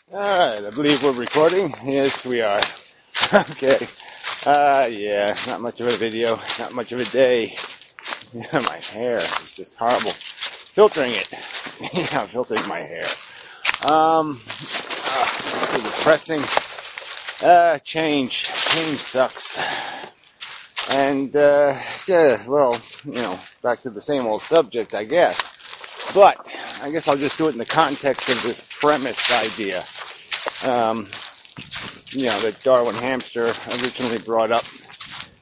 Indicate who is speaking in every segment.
Speaker 1: Alright, I believe we're recording. Yes, we are. Okay. Yeah, not much of a video, not much of a day. Yeah, my hair is just horrible. Filtering it. Yeah, I'm filtering my hair. So depressing. Change sucks. And, yeah, well, back to the same old subject, I guess. But I guess I'll just do it in the context of this premise idea. That Darwin hamster originally brought up.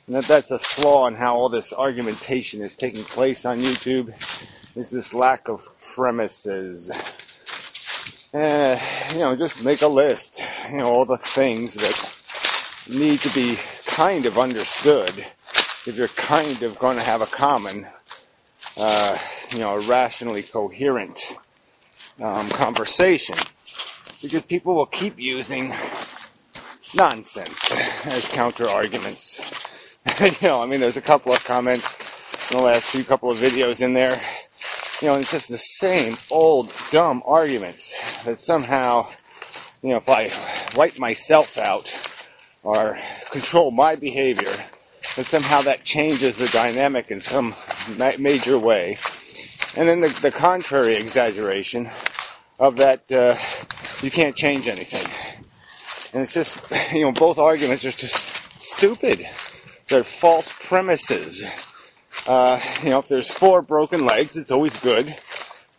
Speaker 1: And that's a flaw in how all this argumentation is taking place on YouTube, is this lack of premises. Just make a list. All the things that need to be kind of understood if you're kind of going to have a common, a rationally coherent conversation. Because people will keep using nonsense as counter-arguments. There's a couple of comments in the last couple of videos in there. It's just the same old dumb arguments that somehow, if I wipe myself out or control my behavior, that somehow that changes the dynamic in some major way. And then the contrary exaggeration of that you can't change anything. And it's just, both arguments are just stupid. They're false premises. If there's 4 broken legs, it's always good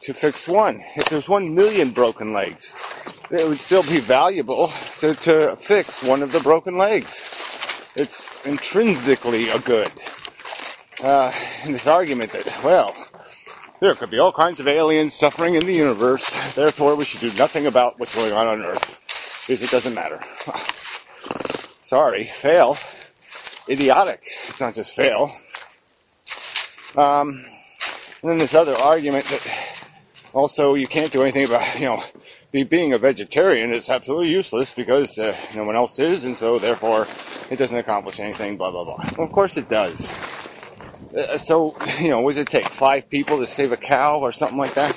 Speaker 1: to fix one. If there's 1 million broken legs, it would still be valuable to fix one of the broken legs. It's intrinsically a good. And this argument that, well, there could be all kinds of aliens suffering in the universe, therefore we should do nothing about what's going on Earth, because it doesn't matter. Sorry, fail. Idiotic. It's not just fail. And then this other argument that also you can't do anything about, being a vegetarian is absolutely useless because no one else is, and so therefore it doesn't accomplish anything, blah, blah, blah. Well, of course it does. So, what does it take? 5 people to save a cow or something like that?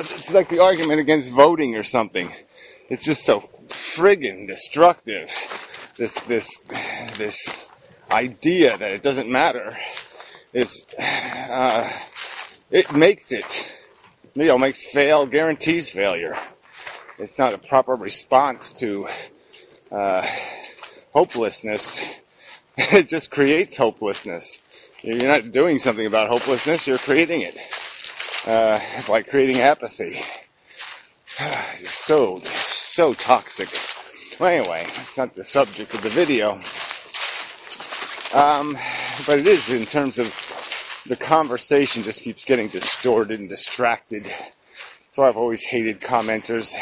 Speaker 1: It's like the argument against voting or something. It's just so friggin' destructive. This idea that it doesn't matter is, it makes guarantees failure. It's not a proper response to, hopelessness. It just creates hopelessness. You're not doing something about hopelessness, you're creating it. By creating apathy. It's so toxic. Well, anyway, it's not the subject of the video. But it is in terms of the conversation just keeps getting distorted and distracted. That's why I've always hated commenters.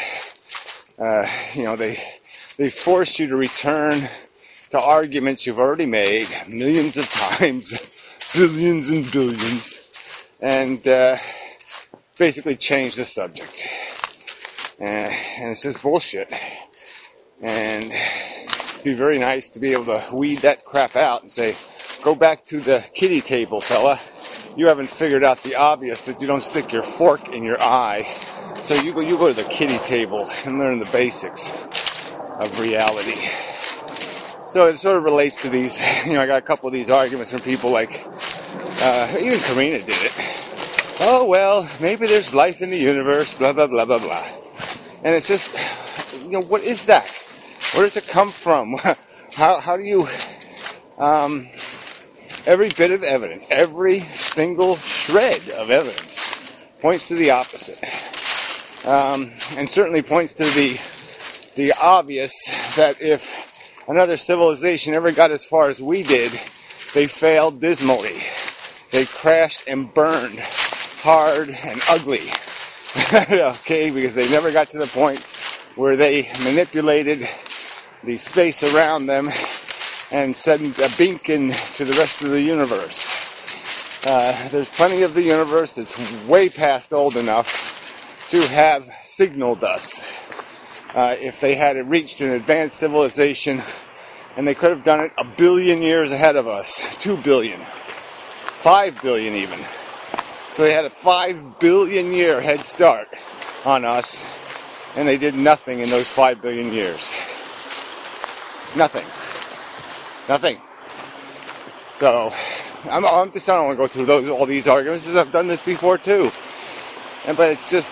Speaker 1: They force you to return to arguments you've already made millions of times, billions and billions, and basically change the subject. And it's just bullshit. And it'd be very nice to be able to weed that crap out and say, go back to the kiddie table, fella. You haven't figured out the obvious that you don't stick your fork in your eye. So you go to the kiddie table and learn the basics of reality. So it sort of relates to these, I got a couple of these arguments from people like, even Karina did it. Oh, well, maybe there's life in the universe, blah, blah, blah, blah, blah. And it's just, what is that? Where does it come from? How do you, every bit of evidence, every single shred of evidence points to the opposite. And certainly points to the obvious that if another civilization ever got as far as we did, they failed dismally. They crashed and burned hard and ugly. Okay, because they never got to the point where they manipulated the space around them and sent a beacon to the rest of the universe. There's plenty of the universe that's way past old enough to have signaled us. If they had reached an advanced civilization, and they could have done it 1 billion years ahead of us, 2 billion, 5 billion even. So they had a 5 billion year head start on us, and they did nothing in those 5 billion years. Nothing. So, I don't want to go through all these arguments, because I've done this before too. But it's just,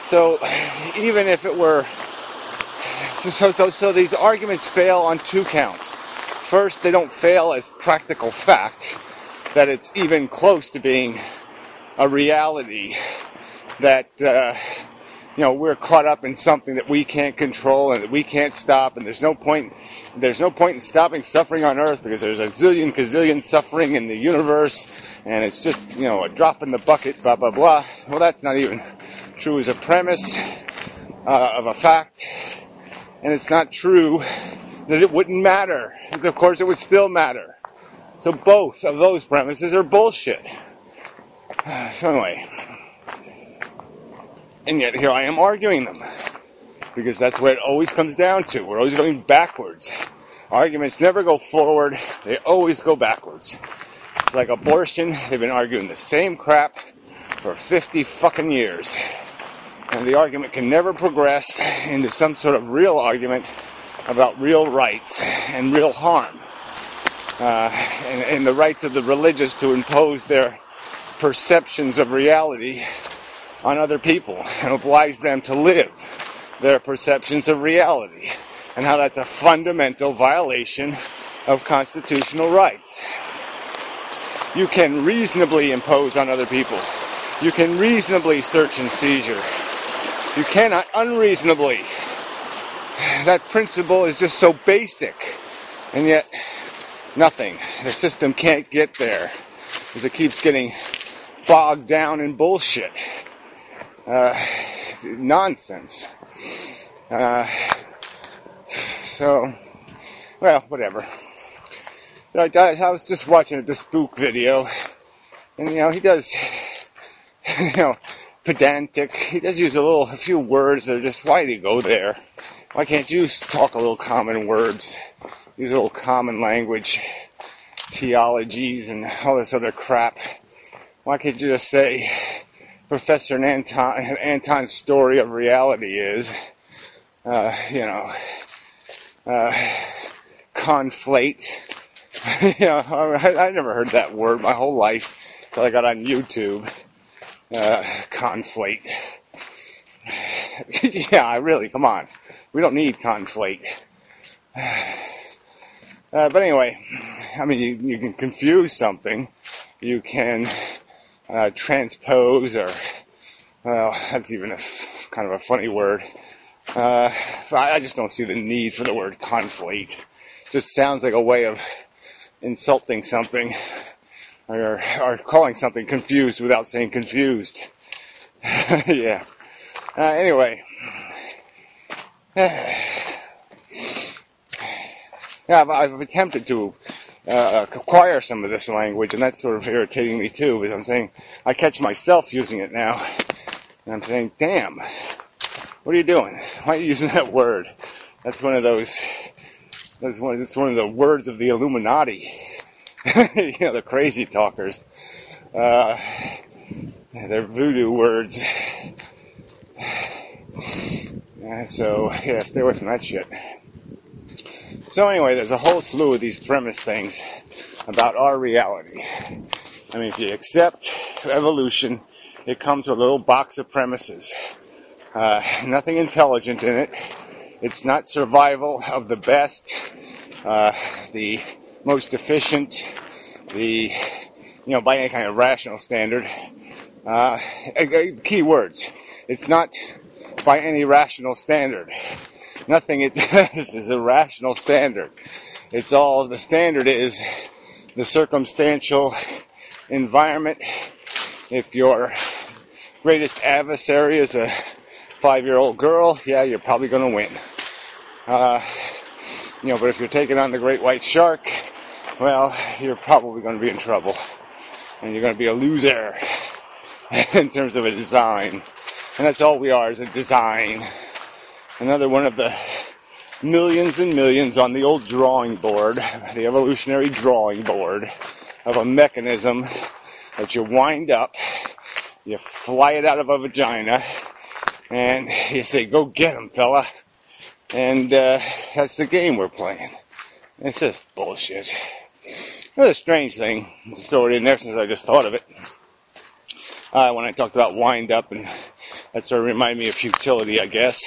Speaker 1: so even if it were, so these arguments fail on two counts. First, they don't fail as practical fact, that it's even close to being a reality, that, we're caught up in something that we can't control and that we can't stop, and there's no point in stopping suffering on Earth, because there's a zillion gazillion suffering in the universe, and it's just, a drop in the bucket, blah, blah, blah. Well, that's not even true as a premise of a fact, and it's not true that it wouldn't matter, because of course it would still matter. So both of those premises are bullshit. So anyway, and yet here I am arguing them, because that's what it always comes down to. We're always going backwards. Arguments never go forward, they always go backwards. It's like abortion. They've been arguing the same crap for 50 fucking years. And the argument can never progress into some sort of real argument about real rights and real harm. And the rights of the religious to impose their perceptions of reality on other people and oblige them to live their perceptions of reality. And how that's a fundamental violation of constitutional rights. You can reasonably impose on other people. You can reasonably search and seizure. You cannot unreasonably. That principle is just so basic. And yet, nothing. The system can't get there, because it keeps getting bogged down in bullshit. Nonsense. So, well, whatever. I was just watching the spook video, and he does, pedantic. He does use a few words that are just, why do you go there? Why can't you talk a little common words? Use a little common language, theologies, and all this other crap. Why can't you just say, Professor Anton's story of reality is, conflate. I never heard that word my whole life until I got on YouTube. Conflate. Come on. We don't need conflate. But anyway, you can confuse something. You can transpose, or, well, that's even kind of a funny word. I just don't see the need for the word conflate. It just sounds like a way of insulting something, or calling something confused without saying confused. Yeah. Anyway. I've attempted to acquire some of this language, and that's sort of irritating me too, because I'm saying, I catch myself using it now, and I'm saying, damn, what are you doing? Why are you using that word? That's one of the words of the Illuminati. The crazy talkers. They're voodoo words. So, stay away from that shit. So anyway, there's a whole slew of these premise things about our reality. If you accept evolution, it comes with a little box of premises. Nothing intelligent in it. It's not survival of the best, the most efficient, by any kind of rational standard. Key words. It's not by any rational standard. Nothing it does is a rational standard. It's all, the standard is the circumstantial environment. If your greatest adversary is a 5-year-old girl, you're probably going to win. But if you're taking on the great white shark, well, you're probably going to be in trouble. And you're going to be a loser in terms of a design. And that's all we are, is a design. Another one of the millions and millions on the old drawing board, the evolutionary drawing board, of a mechanism that you wind up, you fly it out of a vagina, and you say, go get him, fella. And that's the game we're playing. It's just bullshit. Another strange thing, stored in there since I just thought of it. When I talked about wind up, and that sort of reminded me of futility, I guess.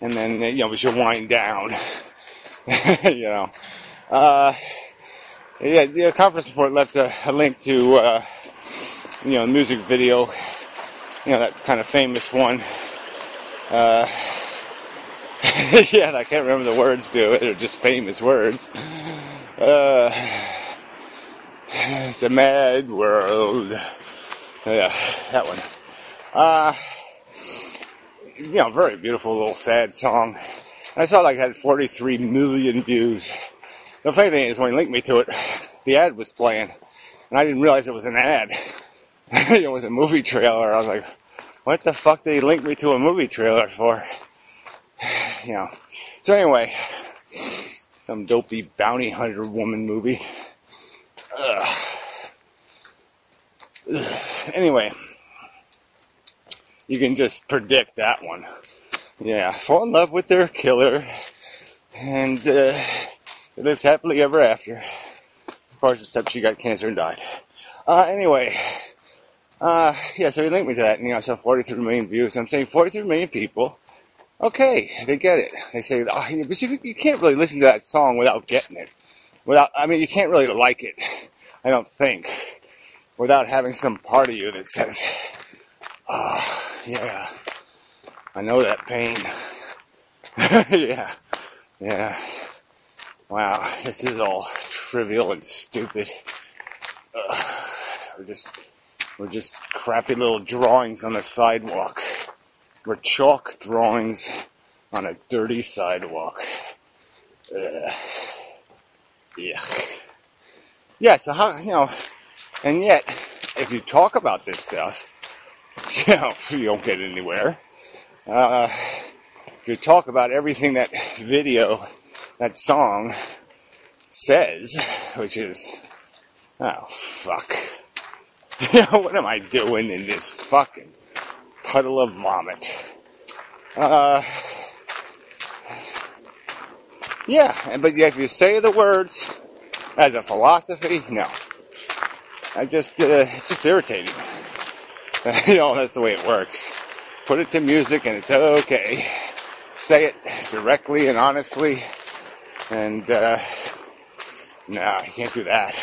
Speaker 1: And then, we should wind down. The conference report left a link to, the music video, that kind of famous one. Yeah, I can't remember the words to it. They're just famous words. It's a mad world. Yeah, that one. Very beautiful little sad song. And I saw it had 43 million views. The funny thing is, when he linked me to it, the ad was playing, and I didn't realize it was an ad. It was a movie trailer. I was like, what the fuck did he link me to a movie trailer for? So anyway, some dopey bounty hunter woman movie. Anyway, you can just predict that one. Yeah, fall in love with their killer, and they lived happily ever after. Of course, except she got cancer and died. Anyway, so he linked me to that, and I saw 43 million views. I'm saying 43 million people. Okay, they get it. They say, but you can't really listen to that song without getting it. You can't really like it, I don't think, without having some part of you that says, yeah, I know that pain. Yeah. Wow, this is all trivial and stupid. We're just crappy little drawings on the sidewalk. We're chalk drawings on a dirty sidewalk. Yeah. Yeah, so how, and yet, if you talk about this stuff, you don't get anywhere. If you talk about everything that video, that song says, which is, oh, fuck. What am I doing in this fucking puddle of vomit? But if you say the words as a philosophy, no. It's just irritating. That's the way it works. Put it to music and it's okay. Say it directly and honestly, and, no, you can't do that.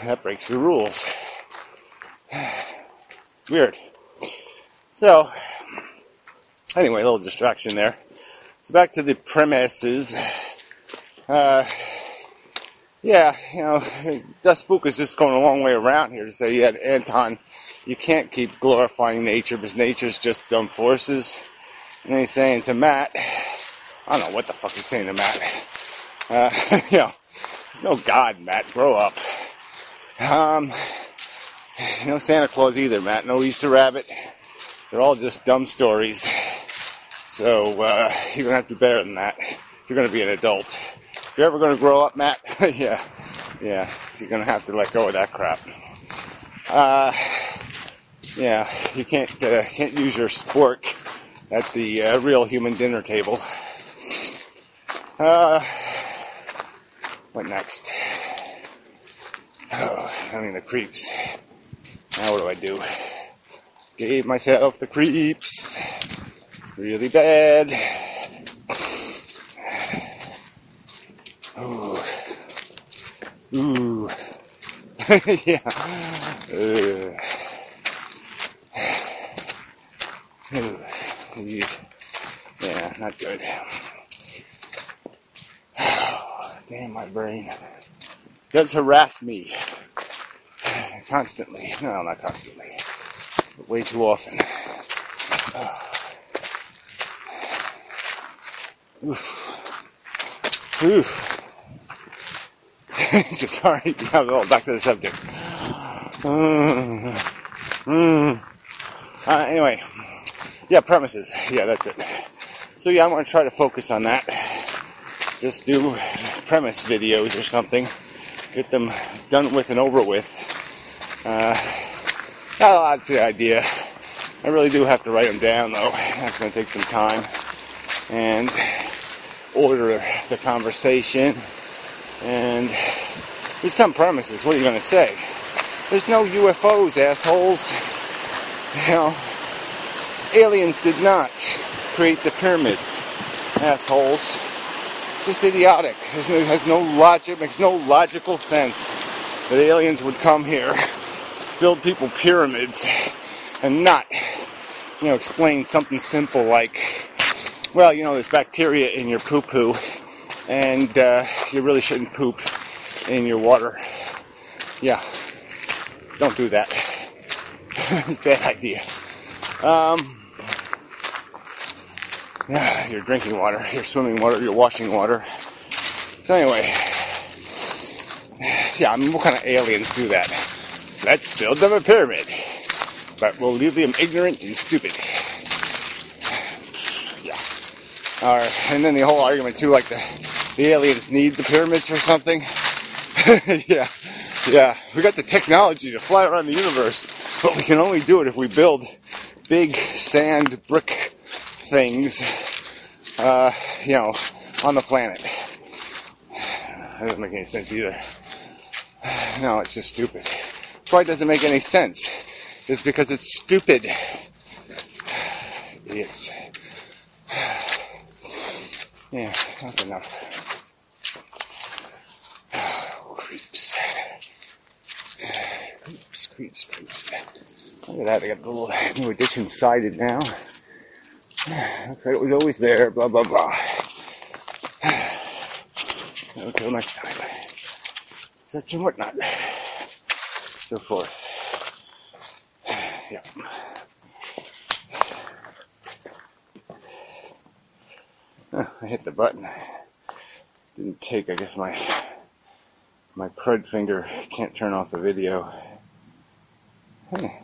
Speaker 1: That breaks the rules. Weird. So, anyway, a little distraction there. So back to the premises. Das Book is just going a long way around here to say, Anton, you can't keep glorifying nature because nature's just dumb forces. And then he's saying to Matt, I don't know what the fuck he's saying to Matt. There's no God, Matt, grow up. No Santa Claus either, Matt, no Easter Rabbit. They're all just dumb stories. So, you're gonna have to do better than that if you're gonna be an adult. If you're ever gonna grow up, Matt, yeah, you're gonna have to let go of that crap. You can't use your spork at the real human dinner table. What next? The creeps. Now what do I do? Gave myself the creeps. Really bad. Ooh. Yeah. Yeah, not good. Damn, my brain does harass me constantly. No, not constantly, but way too often. Sorry, back to the subject. Anyway, premises. Yeah, that's it. So I'm going to try to focus on that. Just do premise videos or something. Get them done with and over with. That's the idea. I really do have to write them down, though. That's going to take some time. And order the conversation. And there's some premises. What are you going to say? There's no UFOs, assholes. You know, aliens did not create the pyramids, assholes. It's just idiotic. It has no logic, makes no logical sense that aliens would come here, build people pyramids, and not, explain something simple like, well, there's bacteria in your poo-poo, and you really shouldn't poop in your water. Yeah, don't do that. Bad idea. Your drinking water, your swimming water, your washing water. So anyway, what kind of aliens do that? Let's build them a pyramid, but we'll leave them ignorant and stupid. Yeah. Alright, and then the whole argument too, like the aliens need the pyramids or something. Yeah. We got the technology to fly around the universe, but we can only do it if we build big sand brick things, on the planet. That doesn't make any sense either. No, it's just stupid. Why it doesn't make any sense? It's because it's stupid. Idiots. Yeah, that's enough. Creeps. Look at that, I got the little new addition sided now. Okay, it was always there, blah, blah, blah. Until next time. Such and whatnot. So forth. Yep. I hit the button. Didn't take, I guess my crud finger can't turn off the video. Hey.